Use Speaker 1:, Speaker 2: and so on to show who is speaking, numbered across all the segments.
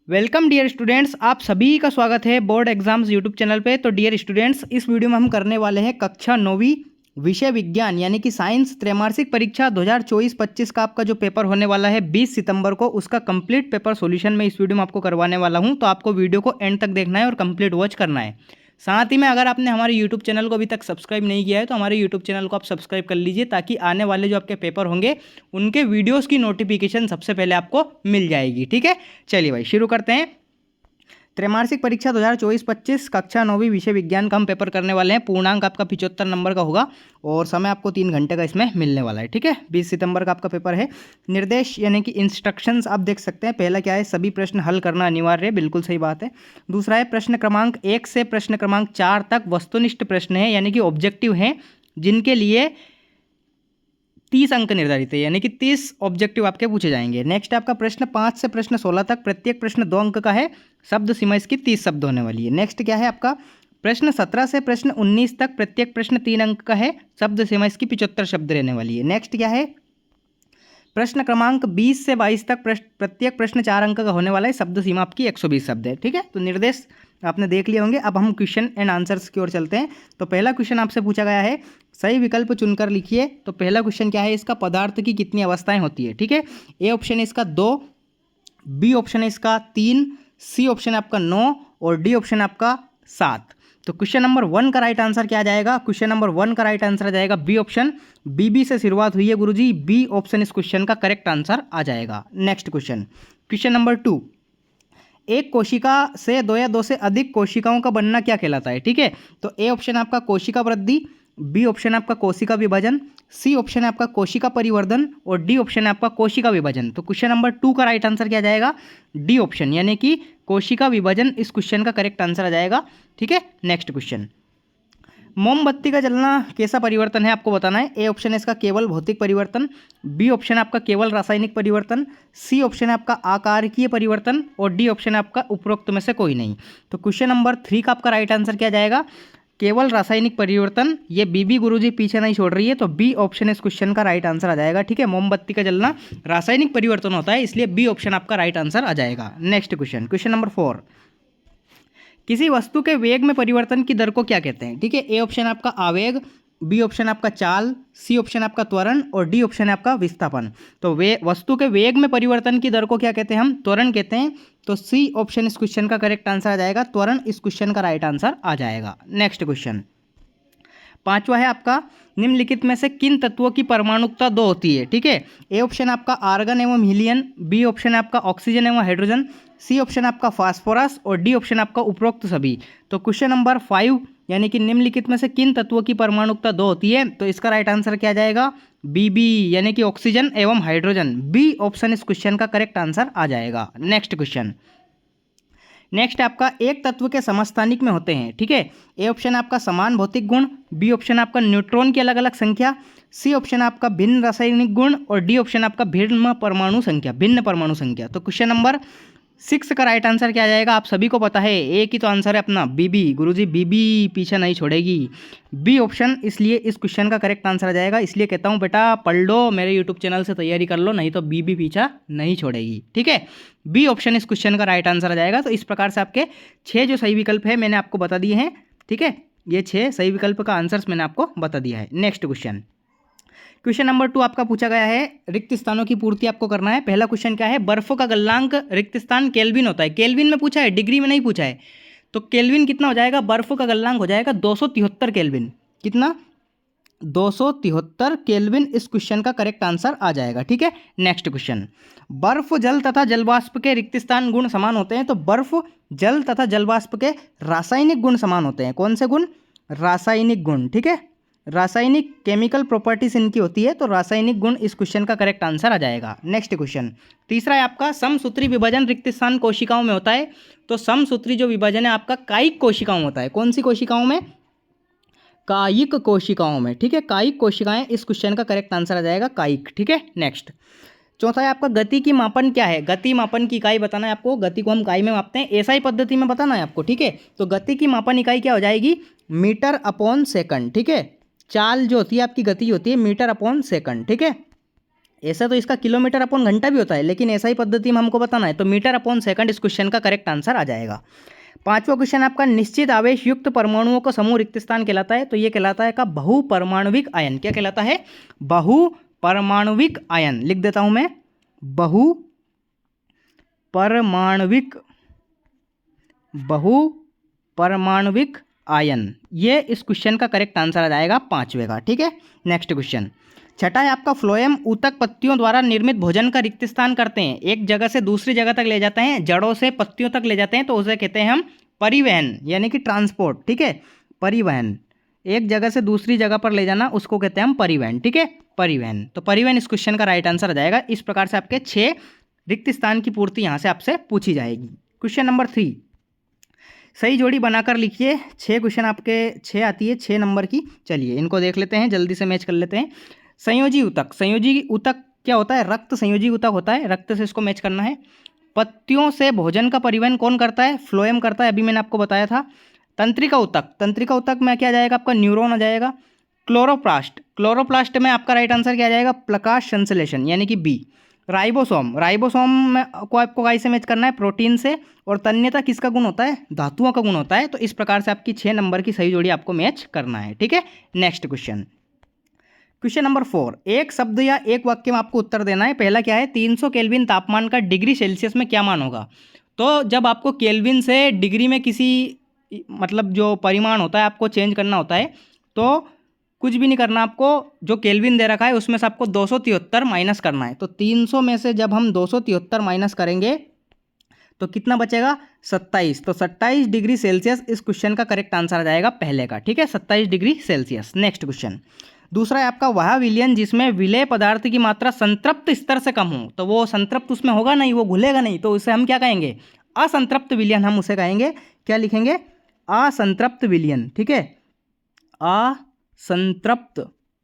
Speaker 1: Welcome dear students, आप सभी का स्वागत है बोर्ड एग्जाम्स यूट्यूब चैनल पे। तो डियर स्टूडेंट्स, इस वीडियो में हम करने वाले हैं कक्षा 9वीं विषय विज्ञान यानी कि साइंस त्रैमासिक परीक्षा 2024-25 का आपका जो पेपर होने वाला है 20 सितंबर को, उसका कंप्लीट पेपर सॉल्यूशन मैं इस वीडियो में आपको करवाने वाला हूं। तो आपको वीडियो को एंड तक देखना है और कंप्लीट वॉच करना है। साथ ही में अगर आपने हमारे यूट्यूब चैनल को अभी तक सब्सक्राइब नहीं किया है तो हमारे यूट्यूब चैनल को आप सब्सक्राइब कर लीजिए, ताकि आने वाले जो आपके पेपर होंगे उनके वीडियोज़ की नोटिफिकेशन सबसे पहले आपको मिल जाएगी। ठीक है, चलिए भाई शुरू करते हैं। त्रैमासिक परीक्षा 2024-25 कक्षा 9वीं विषय विज्ञान का हम पेपर करने वाले हैं। पूर्णांक आपका 75 नंबर का होगा और समय आपको 3 घंटे का इसमें मिलने वाला है। ठीक है, 20 सितंबर का आपका पेपर है। निर्देश यानी कि इंस्ट्रक्शंस आप देख सकते हैं। पहला क्या है, सभी प्रश्न हल करना अनिवार्य है, बिल्कुल सही बात है। दूसरा है प्रश्न क्रमांक 1 से प्रश्न क्रमांक 4 तक वस्तुनिष्ठ प्रश्न है, यानी कि ऑब्जेक्टिव हैं, जिनके लिए 30 अंक निर्धारित है, यानी कि 30 ऑब्जेक्टिव आपके पूछे जाएंगे। नेक्स्ट आपका प्रश्न 5 से प्रश्न 16 तक, प्रत्येक प्रश्न 2 अंक का है। शब्द सीमा इसकी 30 शब्द होने वाली है। नेक्स्ट क्या है आपका प्रश्न 17 से प्रश्न 19 तक, प्रत्येक प्रश्न 3 अंक का है। शब्द सीमा इसकी 75 शब्द रहने वाली है। नेक्स्ट क्या है प्रश्न क्रमांक 20 से 22 तक, प्रत्येक प्रश्न 4 अंक का होने वाला है। शब्द सीमा आपकी 120 शब्द है। ठीक है, तो निर्देश आपने देख लिए होंगे। अब हम क्वेश्चन एंड आंसर्स की ओर चलते हैं। तो पहला क्वेश्चन आपसे पूछा गया है, सही विकल्प चुनकर लिखिए। तो पहला क्वेश्चन क्या है इसका, पदार्थ की कितनी अवस्थाएं होती है। ठीक है, ए ऑप्शन है इसका 2, बी ऑप्शन है इसका 3, सी ऑप्शन आपका 9 और डी ऑप्शन आपका 7। तो क्वेश्चन नंबर 1 का राइट आंसर क्या आ जाएगा, क्वेश्चन नंबर 1 का राइट आंसर आ जाएगा बी ऑप्शन। बीबी से शुरुआत हुई है गुरुजी, बी ऑप्शन इस क्वेश्चन का करेक्ट आंसर आ जाएगा। नेक्स्ट क्वेश्चन, क्वेश्चन नंबर 2, एक कोशिका से 2 या 2 से अधिक कोशिकाओं का बनना क्या कहलाता है। ठीक है, तो ए ऑप्शन आपका कोशिका वृद्धि, बी ऑप्शन आपका कोशिका विभाजन, सी ऑप्शन है आपका कोशिका परिवर्धन और डी ऑप्शन है आपका कोशिका विभाजन। तो क्वेश्चन नंबर 2 का राइट आंसर क्या आ जाएगा, डी ऑप्शन, यानी कि कोशिका विभाजन इस क्वेश्चन का करेक्ट आंसर आ जाएगा। ठीक है, नेक्स्ट क्वेश्चन, मोमबत्ती का जलना कैसा परिवर्तन है आपको बताना है। ए ऑप्शन है इसका केवल भौतिक परिवर्तन, बी ऑप्शन है आपका केवल रासायनिक परिवर्तन, सी ऑप्शन है आपका आकारकीय परिवर्तन और डी ऑप्शन है आपका उपरोक्त में से कोई नहीं। तो क्वेश्चन नंबर 3 का आपका राइट आंसर क्या जाएगा, केवल रासायनिक परिवर्तन। ये बीबी गुरुजी पीछे नहीं छोड़ रही है, तो बी ऑप्शन इस क्वेश्चन का राइट आंसर आ जाएगा। ठीक है, मोमबत्ती का जलना रासायनिक परिवर्तन होता है, इसलिए बी ऑप्शन आपका राइट आंसर आ जाएगा। नेक्स्ट क्वेश्चन, क्वेश्चन नंबर 4, किसी वस्तु के वेग में परिवर्तन की दर को क्या कहते हैं। ठीक है, ए ऑप्शन आपका आवेग, बी ऑप्शन आपका चाल, सी ऑप्शन आपका त्वरण और डी ऑप्शन है आपका विस्थापन। तो वे वस्तु के वेग में परिवर्तन की दर को क्या कहते हैं, हम त्वरण कहते हैं। तो सी ऑप्शन इस क्वेश्चन का करेक्ट आंसर आ जाएगा, त्वरण इस क्वेश्चन का राइट आंसर आ जाएगा। नेक्स्ट क्वेश्चन, 5वां है आपका, निम्नलिखित में से किन तत्वों की परमाणुकता 2 होती है। ठीक है, ए ऑप्शन आपका आर्गन एवं हीलियम, बी ऑप्शन आपका ऑक्सीजन एवं हाइड्रोजन, सी ऑप्शन आपका फास्फोरस और डी ऑप्शन आपका उपरोक्त सभी। तो क्वेश्चन नंबर 5 यानी कि निम्नलिखित में से किन तत्वों की परमाणुकता 2 होती है, तो इसका राइट आंसर क्या जाएगा, बी यानी कि ऑक्सीजन एवं हाइड्रोजन। बी ऑप्शन इस क्वेश्चन का करेक्ट आंसर आ जाएगा। नेक्स्ट क्वेश्चन, नेक्स्ट आपका एक तत्व के समस्थानिक में होते हैं। ठीक है, ए ऑप्शन आपका समान भौतिक गुण, बी ऑप्शन आपका न्यूट्रॉन की अलग अलग संख्या, सी ऑप्शन आपका भिन्न रासायनिक गुण और डी ऑप्शन आपका भिन्न परमाणु संख्या, भिन्न परमाणु संख्या। तो क्वेश्चन नंबर 6 का राइट आंसर क्या आ जाएगा, आप सभी को पता है, एक ही तो आंसर है अपना, बीबी गुरुजी, बीबी पीछे नहीं छोड़ेगी। बी ऑप्शन इसलिए इस क्वेश्चन का करेक्ट आंसर आ जाएगा। इसलिए कहता हूँ बेटा पढ़ लो, मेरे यूट्यूब चैनल से तैयारी कर लो, नहीं तो बीबी पीछा नहीं छोड़ेगी। ठीक है, बी ऑप्शन इस क्वेश्चन का राइट आंसर आ जाएगा। तो इस प्रकार से आपके 6 जो सही विकल्प है मैंने आपको बता दिए हैं। ठीक है, ये 6 सही विकल्प का आंसर्स मैंने आपको बता दिया है। नेक्स्ट क्वेश्चन, क्वेश्चन नंबर 2 आपका पूछा गया है, रिक्त स्थानों की पूर्ति आपको करना है। पहला क्वेश्चन क्या है, बर्फ का गलनांक रिक्त स्थान केल्विन होता है। केल्विन में पूछा है, डिग्री में नहीं पूछा है। तो केल्विन कितना हो जाएगा, बर्फ का गलनांक हो जाएगा 273 केल्विन। कितना, 273 केल्विन इस क्वेश्चन का करेक्ट आंसर आ जाएगा। ठीक है, नेक्स्ट क्वेश्चन, बर्फ जल तथा जलवाष्प के रिक्त स्थान गुण समान होते हैं। तो बर्फ जल तथा जलवाष्प के रासायनिक गुण समान होते हैं। कौन से गुण, रासायनिक गुण। ठीक है, रासायनिक केमिकल प्रॉपर्टीज इनकी होती है, तो रासायनिक गुण इस क्वेश्चन का करेक्ट आंसर आ जाएगा। नेक्स्ट क्वेश्चन, तीसरा है आपका, समसूत्री विभाजन रिक्त स्थान कोशिकाओं में होता है। तो समसूत्री जो विभाजन है आपका कायिक कोशिकाओं में होता है। कौन सी कोशिकाओं में, कायिक कोशिकाओं में। ठीक है, कायिक कोशिकाएं इस क्वेश्चन का करेक्ट आंसर आ जाएगा, कायिक। ठीक है, नेक्स्ट, चौथा है आपका, गति की मापन क्या है। गति मापन की इकाई बताना है आपको, गति को हम इकाई में मापते हैं, एसआई पद्धति में बताना है आपको। ठीक है, तो गति की मापन इकाई क्या हो जाएगी, मीटर अपॉन सेकंड। ठीक है, चाल जो होती है आपकी गति होती है मीटर अपॉन सेकंड। ठीक है, ऐसा तो इसका किलोमीटर अपॉन घंटा भी होता है, लेकिन ऐसा ही पद्धति में हमको बताना है तो मीटर अपॉन सेकंड इस क्वेश्चन का करेक्ट आंसर आ जाएगा। पांचवा क्वेश्चन आपका निश्चित आवेश युक्त परमाणुओं का समूह रिक्त स्थान कहलाता है, तो ये कहलाता है का बहुपरमाणविक आयन। क्या कहलाता है? बहुपरमाणविक आयन। लिख देता हूं मैं, बहुपरमाणविक आयन। ये इस क्वेश्चन का करेक्ट आंसर आ जाएगा पांचवे का। ठीक है, नेक्स्ट क्वेश्चन छठा है आपका फ्लोएम ऊतक पत्तियों द्वारा निर्मित भोजन का रिक्त स्थान करते हैं, एक जगह से दूसरी जगह तक ले जाते हैं, जड़ों से पत्तियों तक ले जाते हैं, तो उसे कहते हैं हम परिवहन यानी कि ट्रांसपोर्ट। ठीक है, परिवहन, एक जगह से दूसरी जगह पर ले जाना उसको कहते हैं हम परिवहन। ठीक है, परिवहन। तो परिवहन इस क्वेश्चन का राइट आंसर आ जाएगा। इस प्रकार से आपके 6 रिक्त स्थान की पूर्ति यहाँ से आपसे पूछी जाएगी। क्वेश्चन नंबर 3, सही जोड़ी बनाकर लिखिए। 6 क्वेश्चन आपके 6 आती है 6 नंबर की। चलिए इनको देख लेते हैं, जल्दी से मैच कर लेते हैं। संयोजी ऊतक, संयोजी ऊतक क्या होता है? रक्त संयोजी ऊतक होता है, रक्त से इसको मैच करना है। पत्तियों से भोजन का परिवहन कौन करता है? फ्लोएम करता है, अभी मैंने आपको बताया था। तंत्रिका ऊतक, तंत्रिका ऊतक में क्या आ जाएगा? आपका न्यूरॉन आ जाएगा। क्लोरोप्लास्ट, क्लोरोप्लास्ट में आपका राइट आंसर क्या आ जाएगा? प्रकाश संश्लेषण यानी कि बी। राइबोसोम, राइबोसोम में को आपको काई से मैच करना है? प्रोटीन से। और तन्यता किसका गुण होता है? धातुओं का गुण होता है। तो इस प्रकार से आपकी 6 नंबर की सही जोड़ी आपको मैच करना है। ठीक है, नेक्स्ट क्वेश्चन, क्वेश्चन नंबर 4, एक शब्द या एक वाक्य में आपको उत्तर देना है। पहला क्या है? 300 केल्विन तापमान का डिग्री सेल्सियस में क्या मान होगा? तो जब आपको केल्विन से डिग्री में किसी मतलब जो परिमाण होता है आपको चेंज करना होता है, तो कुछ भी नहीं करना आपको, जो केल्विन दे रखा है उसमें से आपको 273 माइनस करना है। तो 300 में से जब हम 273 माइनस करेंगे तो कितना बचेगा? 27। तो 27 डिग्री सेल्सियस इस क्वेश्चन का करेक्ट आंसर आ जाएगा पहले का। ठीक है, 27 डिग्री सेल्सियस। नेक्स्ट क्वेश्चन, दूसरा है आपका वह विलयन जिसमें विलेय पदार्थ की मात्रा संतृप्त स्तर से कम हो। तो वो संतृप्त उसमें होगा नहीं, वो घुलेगा नहीं, तो उसे हम क्या कहेंगे? असंतृप्त विलयन हम उसे कहेंगे। क्या लिखेंगे? असंतृप्त विलयन। ठीक है, असंतृप्त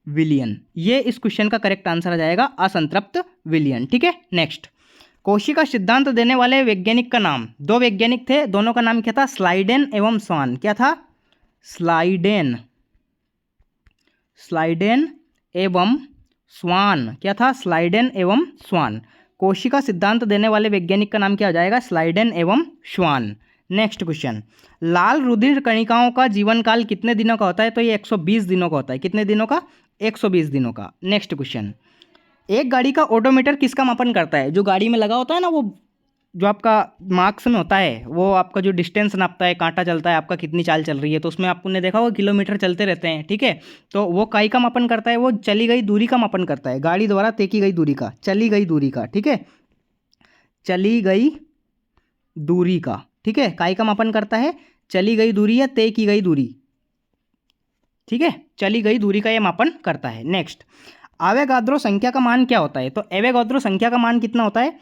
Speaker 1: विलयन, ये इस क्वेश्चन का करेक्ट आंसर आ जाएगा, असंतृप्त विलयन। ठीक है, नेक्स्ट, कोशिका सिद्धांत देने वाले वैज्ञानिक का नाम। 2 वैज्ञानिक थे, दोनों का नाम क्या था? स्लाइडेन एवं स्वान। क्या था? स्लाइडेन, स्लाइडेन एवं स्वान। क्या था? स्लाइडेन एवं स्वान। कोशिका सिद्धांत देने वाले वैज्ञानिक का नाम क्या हो जाएगा? स्लाइडेन एवं स्वान। नेक्स्ट क्वेश्चन, लाल रुधिर कणिकाओं का जीवन काल कितने दिनों का होता है? तो ये 120 दिनों का होता है। कितने दिनों का? 120 दिनों का। नेक्स्ट क्वेश्चन, एक गाड़ी का ओडोमीटर किसका मापन करता है? जो गाड़ी में लगा होता है ना, वो जो आपका मार्क्स में होता है, वो आपका जो डिस्टेंस नापता है, कांटा चलता है आपका कितनी चाल चल रही है, तो उसमें आपने देखा होगा किलोमीटर चलते रहते हैं। ठीक है, तो वो काई का मापन करता है? वो चली गई दूरी का मापन करता है, गाड़ी द्वारा तय की गई दूरी का, चली गई दूरी का। ठीक है, चली गई दूरी का। ठीक है, काई का मापन करता है? चली गई दूरी या तय की गई दूरी। ठीक है, चली गई दूरी का ये मापन करता है। नेक्स्ट, एवोगाद्रो संख्या का मान क्या होता है? तो एवोगाद्रो संख्या का मान कितना होता है?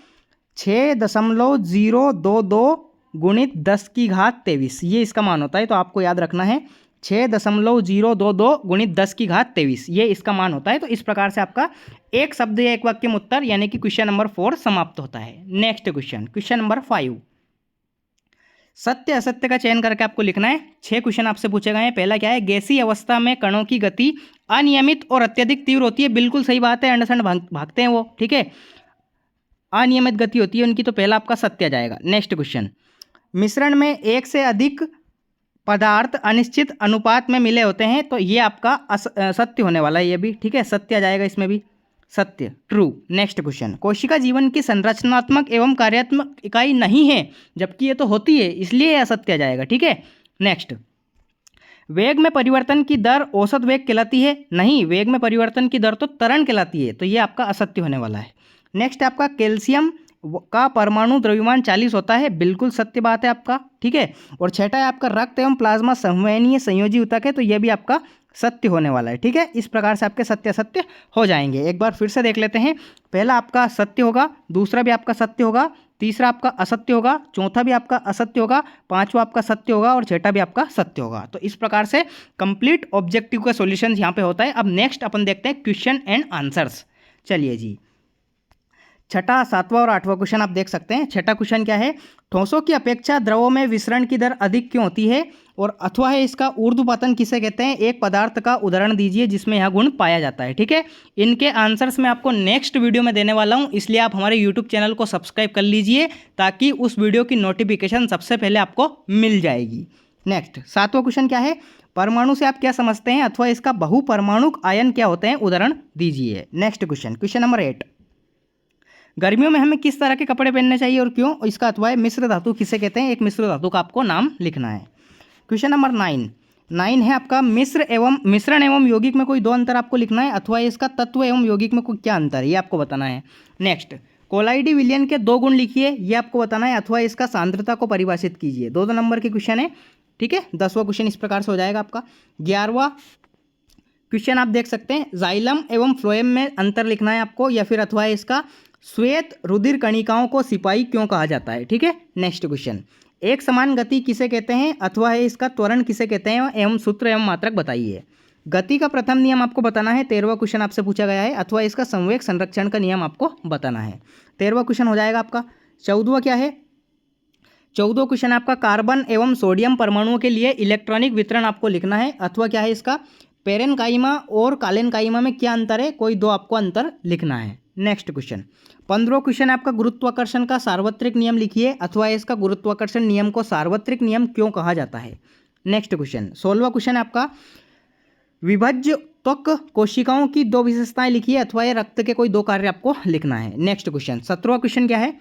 Speaker 1: 6.022 गुणित 10 की घात 23, ये इसका मान होता है। तो आपको याद रखना है 6.022 गुणित 10 की घात 23, ये इसका मान होता है। तो इस प्रकार से आपका एक शब्द या एक वाक्य में उत्तर यानी कि क्वेश्चन नंबर 4 समाप्त होता है। नेक्स्ट क्वेश्चन, क्वेश्चन नंबर 5, सत्य असत्य का चयन करके आपको लिखना है। 6 क्वेश्चन आपसे पूछे गए हैं। पहला क्या है? गैसीय अवस्था में कणों की गति अनियमित और अत्यधिक तीव्र होती है। बिल्कुल सही बात है, अंडसंड भागते हैं वो। ठीक है, अनियमित गति होती है उनकी, तो पहला आपका सत्य आ जाएगा। नेक्स्ट क्वेश्चन, मिश्रण में एक से अधिक पदार्थ अनिश्चित अनुपात में मिले होते हैं, तो ये आपका सत्य होने वाला है ये भी। ठीक है, सत्य आ जाएगा इसमें भी, सत्य, ट्रू। नेक्स्ट क्वेश्चन, कोशिका जीवन की संरचनात्मक एवं कार्यात्मक इकाई नहीं है, जबकि ये तो होती है, इसलिए यह असत्य आ जाएगा। ठीक है, नेक्स्ट, वेग में परिवर्तन की दर औसत वेग कहलाती है? नहीं, वेग में परिवर्तन की दर तो त्वरण कहलाती है, तो ये आपका असत्य होने वाला है। नेक्स्ट आपका कैल्शियम का परमाणु द्रव्यमान 40 होता है, बिल्कुल सत्य बात है आपका। ठीक है, और छठा है आपका रक्त एवं प्लाज्मा संवहनीय संयोजी ऊतक है, तो यह भी आपका सत्य होने वाला है। ठीक है, इस प्रकार से आपके सत्य असत्य हो जाएंगे। एक बार फिर से देख लेते हैं। पहला आपका सत्य होगा, दूसरा भी आपका सत्य होगा, तीसरा आपका असत्य होगा, चौथा भी आपका असत्य होगा, पांचवा आपका सत्य होगा और छठा भी आपका सत्य होगा। तो इस प्रकार से कंप्लीट ऑब्जेक्टिव का सॉल्यूशन यहाँ पे होता है। अब नेक्स्ट अपन देखते हैं क्वेश्चन एंड आंसर्स। चलिए जी, छठा, सातवां और आठवां क्वेश्चन आप देख सकते हैं। छठा क्वेश्चन क्या है, ठोसों की अपेक्षा द्रवों में विसरण की दर अधिक क्यों होती है, और अथवा है इसका ऊर्ध्वपतन किसे कहते हैं, एक पदार्थ का उदाहरण दीजिए जिसमें यह गुण पाया जाता है। ठीक है, इनके आंसर्स मैं आपको नेक्स्ट वीडियो में देने वाला हूं, इसलिए आप हमारे यूट्यूब चैनल को सब्सक्राइब कर लीजिए ताकि उस वीडियो की नोटिफिकेशन सबसे पहले आपको मिल जाएगी। नेक्स्ट, सातवां क्वेश्चन क्या है, परमाणु से आप क्या समझते हैं, अथवा इसका बहुपरमाणुक आयन क्या होते हैं, उदाहरण दीजिए। नेक्स्ट क्वेश्चन, क्वेश्चन नंबर 8, गर्मियों में हमें किस तरह के कपड़े पहनने चाहिए और क्यों, इसका अथवा है मिश्र धातु किसे कहते हैं, एक मिश्र धातु का आपको नाम लिखना है। क्वेश्चन नंबर 9 है आपका मिश्रण एवं यौगिक में कोई दो अंतर आपको लिखना है, अथवा इसका तत्व एवं यौगिक में कोई क्या अंतर है, ये आपको बताना है। नेक्स्ट, कोलाइडी विलयन के दो गुण लिखिए, ये आपको बताना है, अथवा इसका सांद्रता को परिभाषित कीजिए। 2 नंबर के क्वेश्चन है। ठीक है, 10वां क्वेश्चन इस प्रकार से हो जाएगा आपका। 11वां क्वेश्चन आप देख सकते हैं, जाइलम एवं फ्लोएम में अंतर लिखना है आपको, या फिर अथवा इसका श्वेत रुधिर कणिकाओं को सिपाही क्यों कहा जाता है। ठीक है, नेक्स्ट क्वेश्चन, एक समान गति किसे कहते हैं, अथवा है इसका त्वरण किसे कहते हैं, एवं सूत्र एवं मात्रक बताइए। गति का प्रथम नियम आपको बताना है, 13वां क्वेश्चन आपसे पूछा गया है, अथवा इसका संवेग संरक्षण का नियम आपको बताना है। 13वां क्वेश्चन हो जाएगा आपका। 14वां क्या है, 14वां क्वेश्चन आपका कार्बन एवं सोडियम परमाणुओं के लिए इलेक्ट्रॉनिक वितरण आपको लिखना है, अथवा क्या है इसका पेरेनकाइमा और कालेनकाइमा में क्या अंतर है, कोई दो आपको अंतर लिखना है। नेक्स्ट क्वेश्चन, 15वां क्वेश्चन आपका गुरुत्वाकर्षण का सार्वत्रिक नियम लिखिए, अथवा इसका गुरुत्वाकर्षण नियम को सार्वत्रिक नियम क्यों कहा जाता है। नेक्स्ट क्वेश्चन, 16वां क्वेश्चन आपका विभज्य त्वक कोशिकाओं की दो विशेषताएं लिखिए, अथवा ये रक्त के कोई दो कार्य आपको लिखना है। नेक्स्ट क्वेश्चन, 17वां क्वेश्चन क्या है,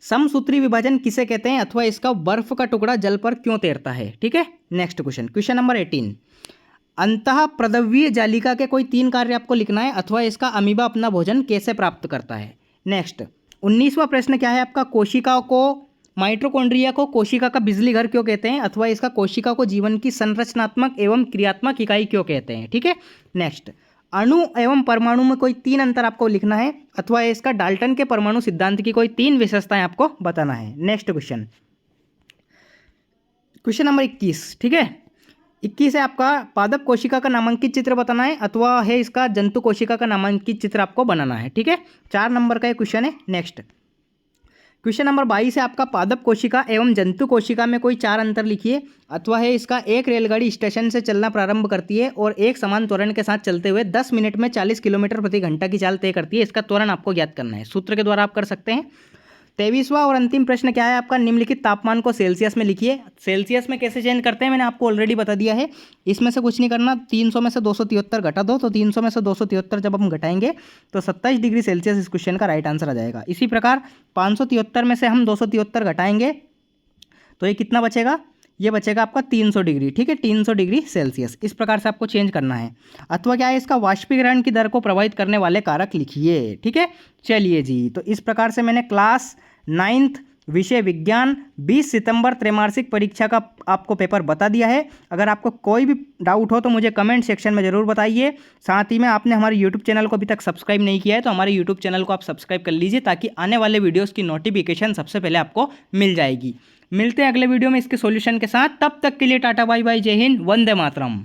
Speaker 1: समसूत्री विभाजन किसे कहते हैं, अथवा इसका बर्फ का टुकड़ा जल पर क्यों तैरता है। ठीक है, नेक्स्ट क्वेश्चन, क्वेश्चन नंबर 18, अंतः प्रदवीय जालिका के कोई 3 कार्य आपको लिखना है, अथवा इसका अमीबा अपना भोजन कैसे प्राप्त करता है। नेक्स्ट, 19वां प्रश्न क्या है आपका, कोशिका को माइटोकॉन्ड्रिया को कोशिका का बिजली घर क्यों कहते हैं, अथवा इसका कोशिका को जीवन की संरचनात्मक एवं क्रियात्मक इकाई क्यों कहते हैं। ठीक है, नेक्स्ट, अणु एवं परमाणु में कोई 3 अंतर आपको लिखना है, अथवा इसका डाल्टन के परमाणु सिद्धांत की कोई 3 विशेषताएं आपको बताना है। Next question, question number 21। ठीक है, 21 है आपका पादप कोशिका का नामांकित चित्र बताना है, अथवा है इसका जंतु कोशिका का नामांकित चित्र आपको बनाना है। ठीक है, 4 नंबर का ये क्वेश्चन है। नेक्स्ट, क्वेश्चन नंबर 22 है आपका पादप कोशिका एवं जंतु कोशिका में कोई 4 अंतर लिखिए, अथवा है इसका एक रेलगाड़ी स्टेशन से चलना प्रारंभ करती है और एक समान त्वरण के साथ चलते हुए 10 मिनट में 40 किलोमीटर प्रति घंटा की चाल तय करती है, इसका त्वरण आपको ज्ञात करना है, सूत्र के द्वारा आप कर सकते हैं। 23वां और अंतिम प्रश्न क्या है आपका, निम्नलिखित तापमान को सेल्सियस में लिखिए। सेल्सियस में कैसे चेंज करते हैं मैंने आपको ऑलरेडी बता दिया है, इसमें से कुछ नहीं करना, 300 में से 273 घटा दो, तो 300 में से 273 जब हम घटाएंगे तो 27 डिग्री सेल्सियस इस क्वेश्चन का राइट आंसर आ जाएगा। इसी प्रकार 573 में से हम 273 घटाएंगे तो ये कितना बचेगा, ये बचेगा आपका 300 डिग्री। ठीक है, 300 डिग्री सेल्सियस, इस प्रकार से आपको चेंज करना है। अथवा क्या है इसका वाष्पीकरण की दर को प्रभावित करने वाले कारक लिखिए। ठीक है, चलिए जी, तो इस प्रकार से मैंने क्लास 9th विषय विज्ञान 20 सितंबर त्रैमासिक परीक्षा का आपको पेपर बता दिया है। अगर आपको कोई भी डाउट हो तो मुझे कमेंट सेक्शन में ज़रूर बताइए। साथ ही में आपने हमारे यूट्यूब चैनल को अभी तक सब्सक्राइब नहीं किया है तो हमारे यूट्यूब चैनल को आप सब्सक्राइब कर लीजिए ताकि आने वाले वीडियोज़ की नोटिफिकेशन सबसे पहले आपको मिल जाएगी। मिलते हैं अगले वीडियो में इसके सॉल्यूशन के साथ, तब तक के लिए टाटा बाय बाय, जय हिंद, वंदे मातरम।